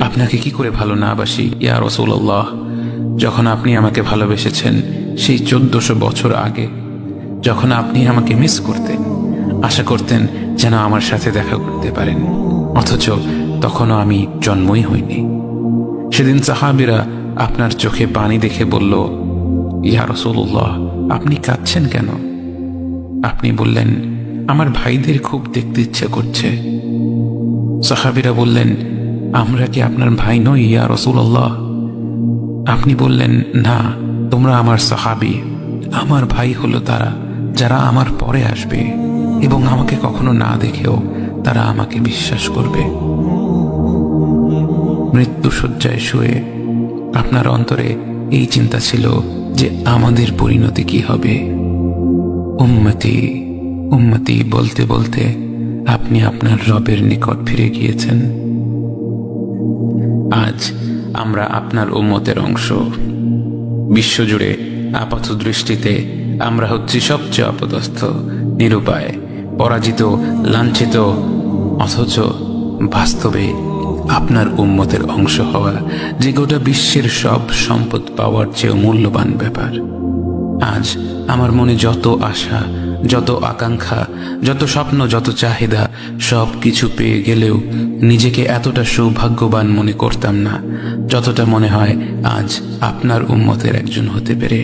আপনাকে কি করে ভালো না বাসি ইয়া রাসূলুল্লাহ। যখন আপনি আমাকে ভালোবেসেছেন সেই 1400 বছর আগে, যখন আপনি আমাকে মিস করতেন, আশা করতেন যেন আমার সাথে দেখা করতে পারেন, অথচ তখনও আমি জন্মই হইনি। সেদিন সাহাবীরা আপনার চোখে পানি দেখে বলল, ইয়া রাসূলুল্লাহ, আপনি কাঁদছেন কেন? আপনি বললেন, আমার ভাইদের খুব দেখতে ইচ্ছে করছে। সাহাবীরা বললেন, আমরা কি আপনার ভাই নই ইয়া রাসূলুল্লাহ? আপনি বললেন, না, তোমরা আমার সাহাবী। আমার ভাই হলো তারা যারা আমার পরে আসবে এবং আমাকে কখনো না দেখেও তারা আমাকে বিশ্বাস করবে। মৃত্যু শয্যায় শুয়ে আপনার অন্তরে এই চিন্তা ছিল যে আমাদের পরিণতি কি হবে। উম্মতি উম্মতি বলতে বলতে আপনি আপনার রবের নিকট ফিরে গিয়েছেন। আজ আমরা আপনার উম্মতের অংশ। বিশ্বজুড়ে আপাত দৃষ্টিতে আমরা হচ্ছি সবচেয়ে অপদস্থ, নিরুপায়, পরাজিত, লাঞ্ছিত, অথচ বাস্তবে আপনার উম্মতের অংশ হওয়া যে গোটা বিশ্বের সব সম্পদ পাওয়ার চেয়েও মূল্যবান ব্যাপার। আজ আমার মনে যত আশা, যত আকাঙ্ক্ষা, যত স্বপ্ন, যত চাহিদা, সব কিছু পেয়ে গেলেও নিজেকে এতটা সৌভাগ্যবান মনে করতাম না যতটা মনে হয় আজ আপনার উম্মতের একজন হতে পেরে।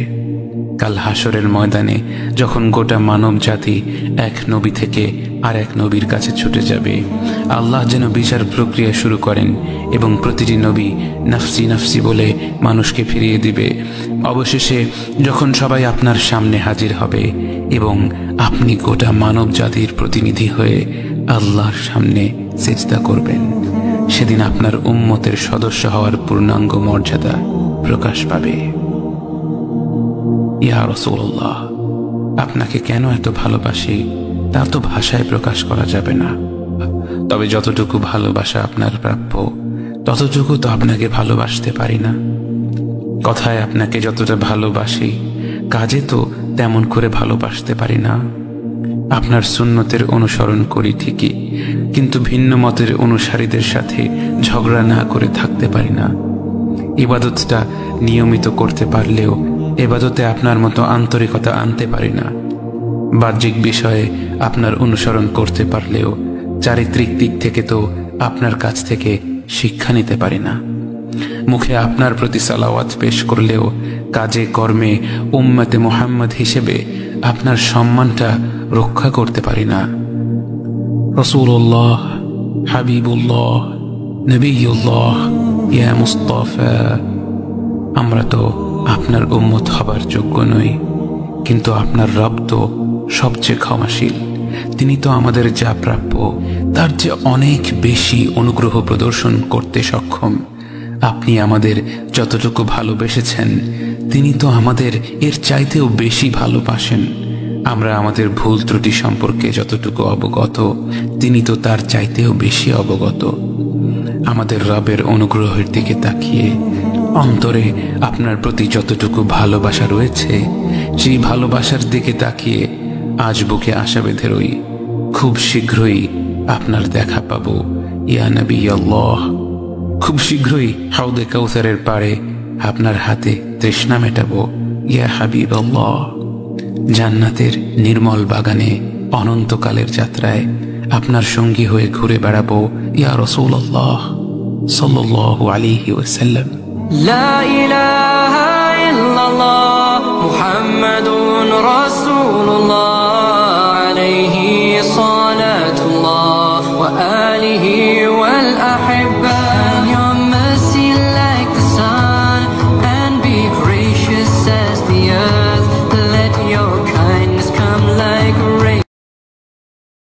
কাল হাসরের ময়দানে যখন গোটা মানব জাতি এক নবী থেকে আর এক নবীর কাছে ছুটে যাবে, আল্লাহ যেন বিচার প্রক্রিয়া শুরু করেন এবং প্রতিটি নবী নফসি নফসি বলে মানুষকে ফিরিয়ে দিবে। অবশেষে যখন সবাই আপনার সামনে হাজির হবে এবং আপনি গোটা মানব জাতির প্রতিনিধি হয়ে আল্লাহর সামনে সিজদা করবেন, সেদিন আপনার উম্মতের সদস্য হওয়ার পূর্ণাঙ্গ মর্যাদা প্রকাশ পাবে। ইয়া রাসূলুল্লাহ, আপনাকে কেন এত ভালোবাসি তা তো ভাষায় প্রকাশ করা যাবে না। তবে যতটুকু ভালোবাসা আপনার প্রাপ্য ততটুকু তো আপনাকে ভালোবাসতে পারি না। কথায় আপনাকে যতটা ভালোবাসি, কাজে তো তেমন করে ভালোবাসতে পারি না। আপনার সুন্নতের অনুসরণ করি ঠিকই, কিন্তু ভিন্ন মতের অনুসারীদের সাথে ঝগড়া না করে থাকতে পারি না। ইবাদতটা নিয়মিত করতে পারলেও এবাদতে আপনার মতো আন্তরিকতা আনতে পারি না। বাহ্যিক বিষয়ে আপনার অনুসরণ করতে পারলেও চারিত্রিক দিক থেকে তো আপনার কাছ থেকে শিক্ষা নিতে পারি না। মুখে আপনার প্রতি সালাওয়াত পেশ করলেও কাজে কর্মে উম্মতে মুহাম্মদ হিসেবে আপনার সম্মানটা রক্ষা করতে পারি না। রাসূলুল্লাহ, হাবিবুল্লাহ, নবিয়ুল্লাহ, ইয়া মুস্তাফা, আমরা তো আপনার উম্মত হবার যোগ্য নই, কিন্তু আপনার রব তো সবচেয়ে ক্ষমাশীল। তিনি তো আমাদের যা প্রাপ্য তার চেয়ে অনেক বেশি অনুগ্রহ প্রদর্শন করতে সক্ষম। আপনি আমাদের যতটুকু ভালোবেসেছেন তিনি তো আমাদের এর চাইতেও বেশি ভালোবাসেন। আমরা আমাদের ভুল ত্রুটি সম্পর্কে যতটুকু অবগত তিনি তো তার চাইতেও বেশি অবগত। আমাদের রবের অনুগ্রহের দিকে তাকিয়ে অন্তরে আপনার প্রতি যতটুকু ভালোবাসা রয়েছে সেই ভালোবাসার দিকে তাকিয়ে আজ বুকে আশা বেঁধে রই, খুব শীঘ্রই আপনার দেখা পাবো ইয়া নবী আল্লাহ। খুব শীঘ্রই হাউদে কাউসারের পাড়ে আপনার হাতে তৃষ্ণা মেটাবো ইয়া হাবিব আল্লাহ। জান্নাতের নির্মল বাগানে অনন্তকালের যাত্রায় আপনার সঙ্গী হয়ে ঘুরে বেড়াবো ইয়া রাসূলুল্লাহ সাল্লাল্লাহু আলাইহি ওয়াসাল্লাম। লা ইলাহা ইল্লাল্লাহ মুহাম্মাদুর রাসূলুল্লাহ আলাইহি সালাতুল্লাহ ওয়া আলিহি ওয়াল আহিব্বা।